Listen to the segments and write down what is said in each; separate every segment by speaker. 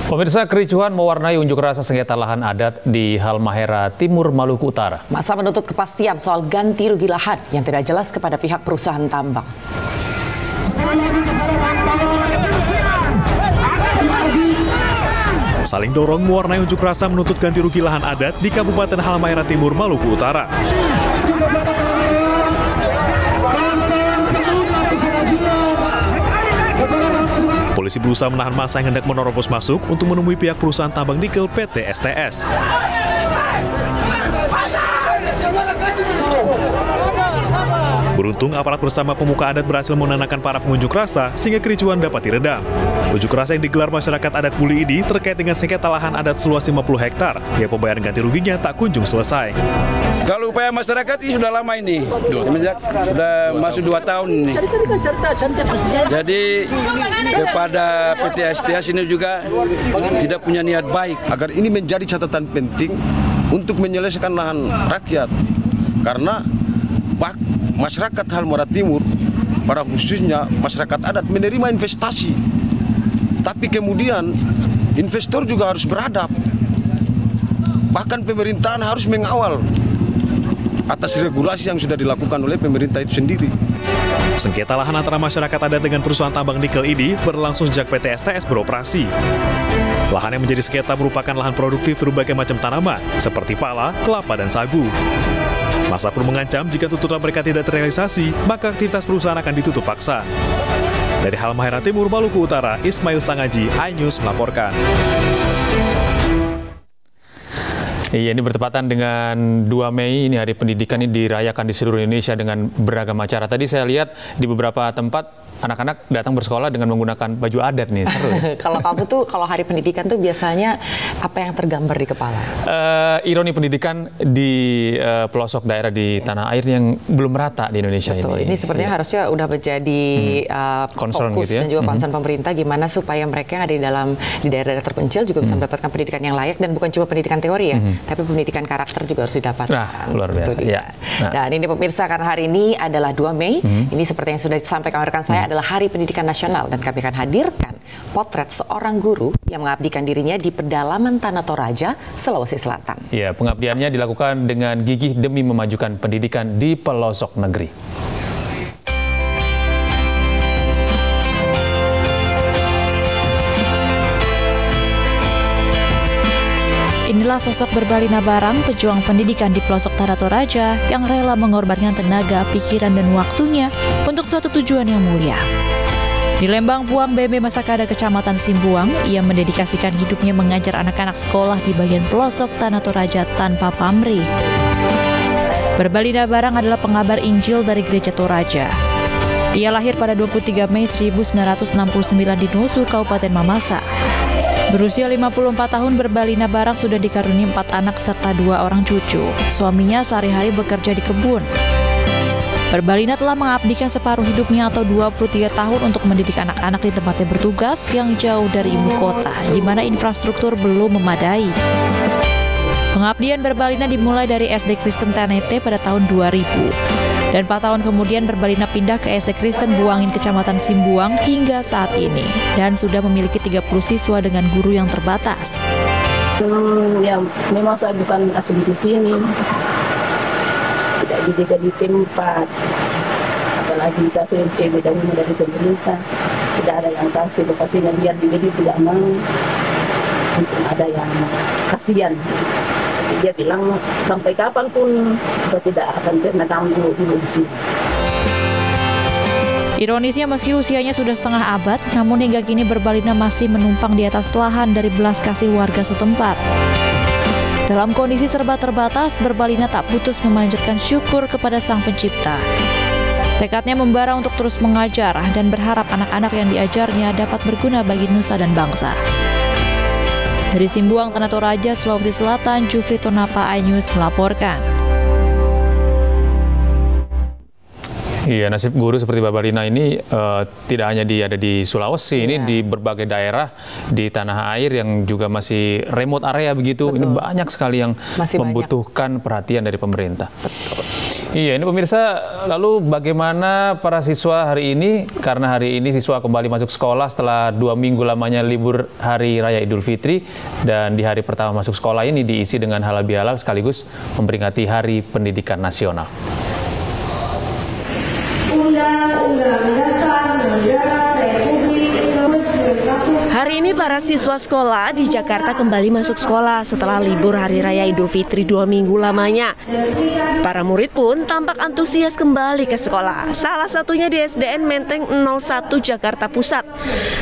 Speaker 1: Pemirsa, kericuhan mewarnai unjuk rasa sengketa lahan adat di Halmahera Timur, Maluku Utara.
Speaker 2: Massa menuntut kepastian soal ganti rugi lahan yang tidak jelas kepada pihak perusahaan tambang.
Speaker 3: Saling dorong mewarnai unjuk rasa menuntut ganti rugi lahan adat di Kabupaten Halmahera Timur, Maluku Utara. Polisi berusaha menahan massa yang hendak menerobos masuk untuk menemui pihak perusahaan tambang nikel PT STS. Beruntung aparat bersama pemuka adat berhasil menenangkan para pengunjuk rasa sehingga kericuhan dapat diredam. Unjuk rasa yang digelar masyarakat adat Buli ini terkait dengan sengketa lahan adat seluas 50 hektar yang pembayaran ganti ruginya tak kunjung selesai.
Speaker 4: Kalau upaya masyarakat ini sudah lama ini, sudah masuk 2 tahun ini. Jadi kepada PT STS ini juga tidak punya niat baik.
Speaker 5: Agar ini menjadi catatan penting untuk menyelesaikan lahan rakyat. Karena masyarakat Halmahera Timur, pada khususnya masyarakat adat menerima investasi. Tapi kemudian investor juga harus beradab. Bahkan pemerintahan harus mengawal atas regulasi yang sudah dilakukan oleh pemerintah itu sendiri.
Speaker 3: Sengketa lahan antara masyarakat adat dengan perusahaan tambang nikel ini berlangsung sejak PT STS beroperasi. Lahan yang menjadi sengketa merupakan lahan produktif berbagai macam tanaman, seperti pala, kelapa, dan sagu. Massa pun mengancam jika tuntutan mereka tidak terrealisasi, maka aktivitas perusahaan akan ditutup paksa. Dari Halmahera Timur, Maluku Utara, Ismail Sangaji, iNews melaporkan.
Speaker 1: Iya, ini bertepatan dengan 2 Mei, ini Hari Pendidikan ini dirayakan di seluruh Indonesia dengan beragam acara. Tadi saya lihat di beberapa tempat anak-anak datang bersekolah dengan menggunakan baju adat nih, seru.
Speaker 2: Kalau kamu tuh, kalau Hari Pendidikan tuh biasanya apa yang tergambar di kepala?
Speaker 1: Ironi pendidikan di pelosok daerah di tanah air yang belum merata di Indonesia.
Speaker 2: Betul, ini sepertinya harusnya udah menjadi
Speaker 1: concern
Speaker 2: fokus
Speaker 1: gitu ya?
Speaker 2: Dan juga concern pemerintah gimana supaya mereka yang ada di daerah-daerah terpencil juga bisa mendapatkan pendidikan yang layak dan bukan cuma pendidikan teori ya. Tapi pendidikan karakter juga harus didapatkan.
Speaker 1: Nah, luar biasa. Ya. Nah.
Speaker 2: Dan ini pemirsa, karena hari ini adalah 2 Mei, ini seperti yang sudah disampaikan rekan saya adalah Hari Pendidikan Nasional, dan kami akan hadirkan potret seorang guru yang mengabdikan dirinya di pedalaman Tanah Toraja, Sulawesi Selatan.
Speaker 1: Ya, pengabdiannya dilakukan dengan gigih demi memajukan pendidikan di pelosok negeri.
Speaker 6: Inilah sosok Berbalina Barang, pejuang pendidikan di pelosok Tanah Toraja yang rela mengorbankan tenaga, pikiran, dan waktunya untuk suatu tujuan yang mulia. Di Lembang Buang BB Masakada, Kecamatan Simbuang, ia mendedikasikan hidupnya mengajar anak-anak sekolah di bagian pelosok Tanah Toraja tanpa pamrih. Berbalina Barang adalah pengabar Injil dari Gereja Toraja. Ia lahir pada 23 Mei 1969 di Nusu, Kabupaten Mamasa. Berusia 54 tahun, Berbalina Barang sudah dikaruniai 4 anak serta 2 orang cucu. Suaminya sehari-hari bekerja di kebun. Berbalina telah mengabdikan separuh hidupnya atau 23 tahun untuk mendidik anak-anak di tempatnya bertugas yang jauh dari ibu kota, di mana infrastruktur belum memadai. Pengabdian Berbalina dimulai dari SD Kristen Tanete pada tahun 2000. Dan 4 tahun kemudian Berbalina pindah ke SD Kristen Buangin, Kecamatan Simbuang hingga saat ini. Dan sudah memiliki 30 siswa dengan guru yang terbatas.
Speaker 7: Ya, memang saya bukan asli di sini. Tidak dididik di tempat. Apalagi dikasih beda dari pemerintah. Tidak ada yang kasih, lokasinya biar dididik tidak mau. Untuk ada yang kasihan. Dia bilang sampai kapanpun saya tidak akan pernah ganggu dulu di sini.
Speaker 6: Ironisnya, meski usianya sudah setengah abad, namun hingga kini Berbalina masih menumpang di atas lahan dari belas kasih warga setempat. Dalam kondisi serba terbatas, Berbalina tak putus memanjatkan syukur kepada Sang Pencipta. Tekadnya membara untuk terus mengajar dan berharap anak-anak yang diajarnya dapat berguna bagi nusa dan bangsa. Dari Simbuang, Tanah Toraja, Sulawesi Selatan, Jufri Tonapa, iNews melaporkan.
Speaker 1: Iya, nasib guru seperti Berbalina ini tidak hanya ada di Sulawesi, ini di berbagai daerah di tanah air yang juga masih remote area begitu. Betul. Ini banyak sekali yang masih membutuhkan perhatian dari pemerintah.
Speaker 2: Betul.
Speaker 1: Iya, ini pemirsa, lalu bagaimana para siswa hari ini? Karena hari ini siswa kembali masuk sekolah setelah 2 minggu lamanya libur Hari Raya Idul Fitri, dan di hari pertama masuk sekolah ini diisi dengan halal bihalal sekaligus memperingati Hari Pendidikan Nasional.
Speaker 8: Hari ini para siswa sekolah di Jakarta kembali masuk sekolah setelah libur Hari Raya Idul Fitri 2 minggu lamanya. Para murid pun tampak antusias kembali ke sekolah, salah satunya di SDN Menteng 01 Jakarta Pusat.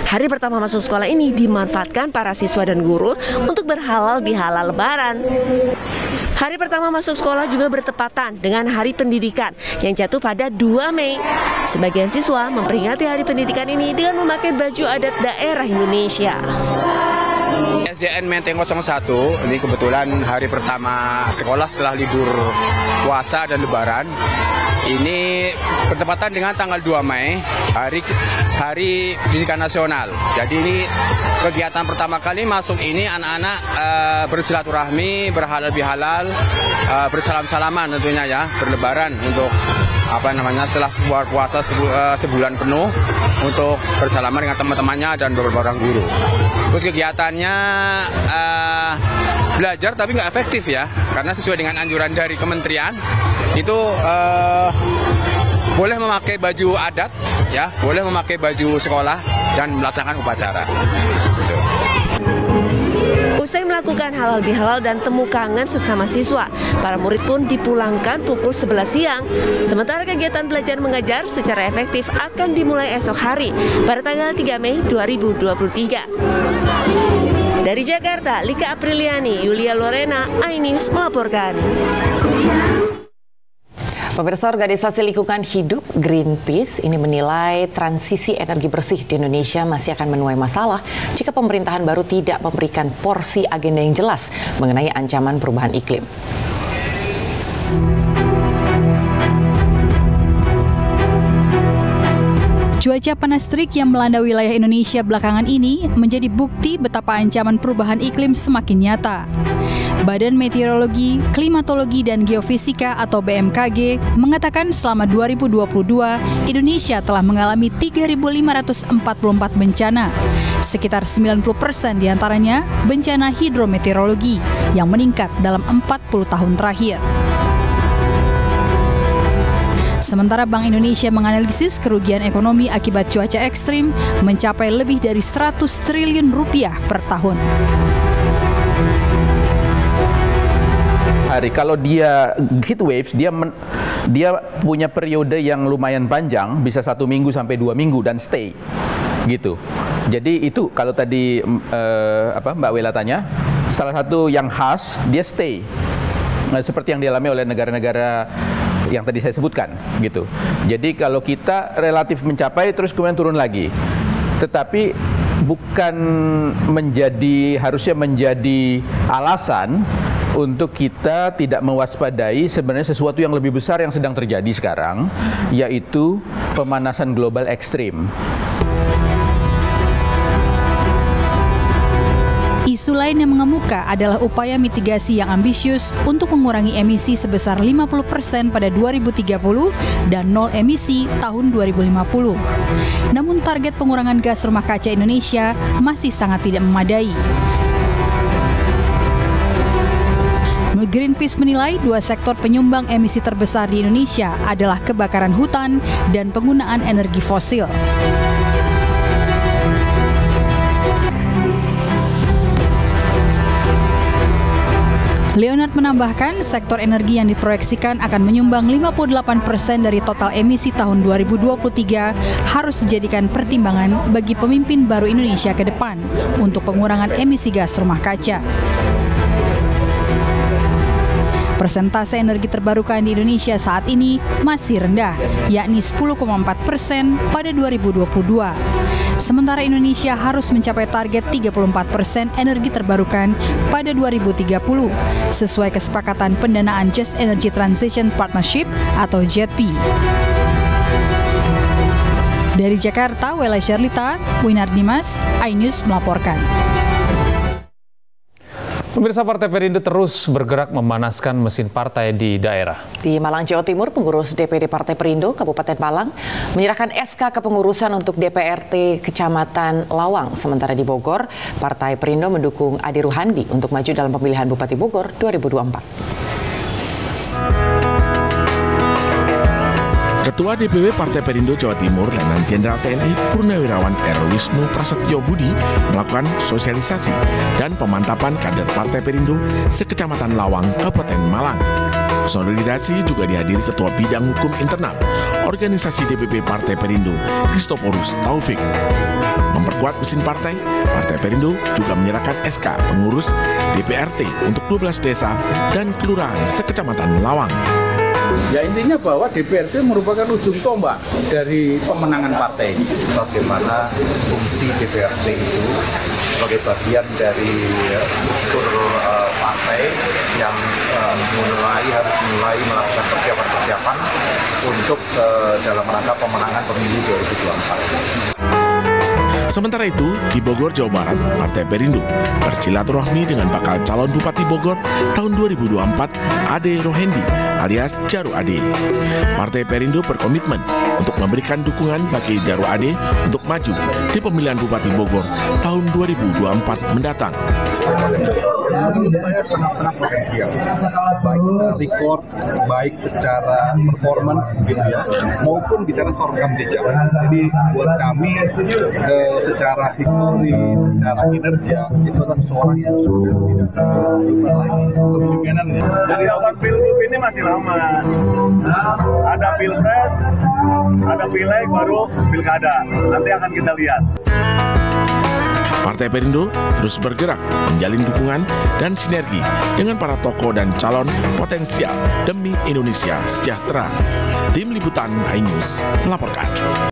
Speaker 8: Hari pertama masuk sekolah ini dimanfaatkan para siswa dan guru untuk berhalal bihalal lebaran. Hari pertama masuk sekolah juga bertepatan dengan Hari Pendidikan yang jatuh pada 2 Mei. Sebagian siswa memperingati Hari Pendidikan ini dengan memakai baju adat daerah Indonesia.
Speaker 9: SDN Menteng 01 ini kebetulan hari pertama sekolah setelah libur puasa dan lebaran. Ini bertepatan dengan tanggal 2 Mei, Hari Pendidikan Nasional. Jadi ini kegiatan pertama kali masuk ini anak-anak bersilaturahmi, berhalal bihalal, bersalam-salaman tentunya ya, berlebaran untuk setelah puasa sebulan penuh untuk bersalaman dengan teman-temannya dan beberapa orang guru. Terus kegiatannya belajar tapi nggak efektif ya, karena sesuai dengan anjuran dari kementerian itu boleh memakai baju adat ya, boleh memakai baju sekolah dan melaksanakan upacara. Gitu.
Speaker 8: Usai melakukan halal bihalal dan temu kangen sesama siswa, para murid pun dipulangkan pukul 11 siang. Sementara kegiatan belajar mengajar secara efektif akan dimulai esok hari pada tanggal 3 Mei 2023. Dari Jakarta, Lika Apriliani, Yulia Lorena, iNews melaporkan.
Speaker 2: Pemirsa, organisasi lingkungan hidup Greenpeace ini menilai transisi energi bersih di Indonesia masih akan menuai masalah jika pemerintahan baru tidak memberikan porsi agenda yang jelas mengenai ancaman perubahan iklim.
Speaker 10: Cuaca panas terik yang melanda wilayah Indonesia belakangan ini menjadi bukti betapa ancaman perubahan iklim semakin nyata. Badan Meteorologi, Klimatologi, dan Geofisika atau BMKG mengatakan selama 2022, Indonesia telah mengalami 3.544 bencana. Sekitar 90% diantaranya bencana hidrometeorologi yang meningkat dalam 40 tahun terakhir. Sementara Bank Indonesia menganalisis kerugian ekonomi akibat cuaca ekstrim mencapai lebih dari 100 triliun rupiah per tahun.
Speaker 11: Kalau dia heat waves, dia punya periode yang lumayan panjang, bisa 1 minggu sampai 2 minggu dan stay, gitu. Jadi itu kalau tadi Mbak Wela tanya, salah satu yang khas dia stay, seperti yang dialami oleh negara-negara yang tadi saya sebutkan, gitu. Jadi kalau kita relatif mencapai terus kemudian turun lagi, tetapi bukan harusnya menjadi alasan untuk kita tidak mewaspadai sebenarnya sesuatu yang lebih besar yang sedang terjadi sekarang, yaitu pemanasan global ekstrim.
Speaker 10: Isu lain yang mengemuka adalah upaya mitigasi yang ambisius untuk mengurangi emisi sebesar 50% pada 2030 dan 0 emisi tahun 2050. Namun target pengurangan gas rumah kaca Indonesia masih sangat tidak memadai. Greenpeace menilai 2 sektor penyumbang emisi terbesar di Indonesia adalah kebakaran hutan dan penggunaan energi fosil. Leonard menambahkan, sektor energi yang diproyeksikan akan menyumbang 58% dari total emisi tahun 2023 harus dijadikan pertimbangan bagi pemimpin baru Indonesia ke depan untuk pengurangan emisi gas rumah kaca. Persentase energi terbarukan di Indonesia saat ini masih rendah, yakni 10,4% pada 2022. Sementara Indonesia harus mencapai target 34% energi terbarukan pada 2030, sesuai kesepakatan pendanaan Just Energy Transition Partnership atau JETP. Dari Jakarta, Wela Sherlita, Winar Dimas, iNews melaporkan.
Speaker 1: Pemirsa, Partai Perindo terus bergerak memanaskan mesin partai di daerah.
Speaker 2: Di Malang, Jawa Timur, pengurus DPD Partai Perindo Kabupaten Malang menyerahkan SK kepengurusan untuk DPRT Kecamatan Lawang. Sementara di Bogor, Partai Perindo mendukung Ade Ruhandi untuk maju dalam pemilihan Bupati Bogor 2024.
Speaker 12: Ketua DPW Partai Perindo Jawa Timur, Letnan Jenderal TNI Purnawirawan R. Wisnu Prasetyo Budi melakukan sosialisasi dan pemantapan kader Partai Perindo sekecamatan Lawang, Kabupaten Malang. Konsolidasi juga dihadiri Ketua Bidang Hukum Internal Organisasi DPP Partai Perindo, Kristoporus Taufik. Memperkuat mesin partai, Partai Perindo juga menyerahkan SK pengurus DPRT untuk 12 desa dan kelurahan sekecamatan Lawang.
Speaker 13: Ya, intinya bahwa DPRT merupakan ujung tombak dari pemenangan partai. Bagaimana fungsi DPRT itu sebagai bagian dari struktur partai yang harus mulai melakukan persiapan-persiapan untuk dalam rangka pemenangan pemilu 2024.
Speaker 12: Sementara itu, di Bogor, Jawa Barat, Partai Perindo bersilaturahmi dengan bakal calon Bupati Bogor tahun 2024, Ade Ruhandi alias Jaru Ade. Partai Perindo berkomitmen untuk memberikan dukungan bagi Jaru Ade untuk maju di pemilihan Bupati Bogor tahun 2024 mendatang.
Speaker 13: Saya sangat potensial, baik record, baik secara performance gitu ya, maupun bicara soal rekam jejak. Jadi buat kami secara histori, secara kinerja itu adalah seorang yang sudah tidak lagi kepemimpinan.
Speaker 14: Jadi awal pilgub ini masih lama. Ada pilpres, ada pileg, baru pilkada. Nanti akan kita lihat.
Speaker 12: Partai Perindo terus bergerak menjalin dukungan dan sinergi dengan para tokoh dan calon potensial demi Indonesia sejahtera. Tim Liputan iNews melaporkan.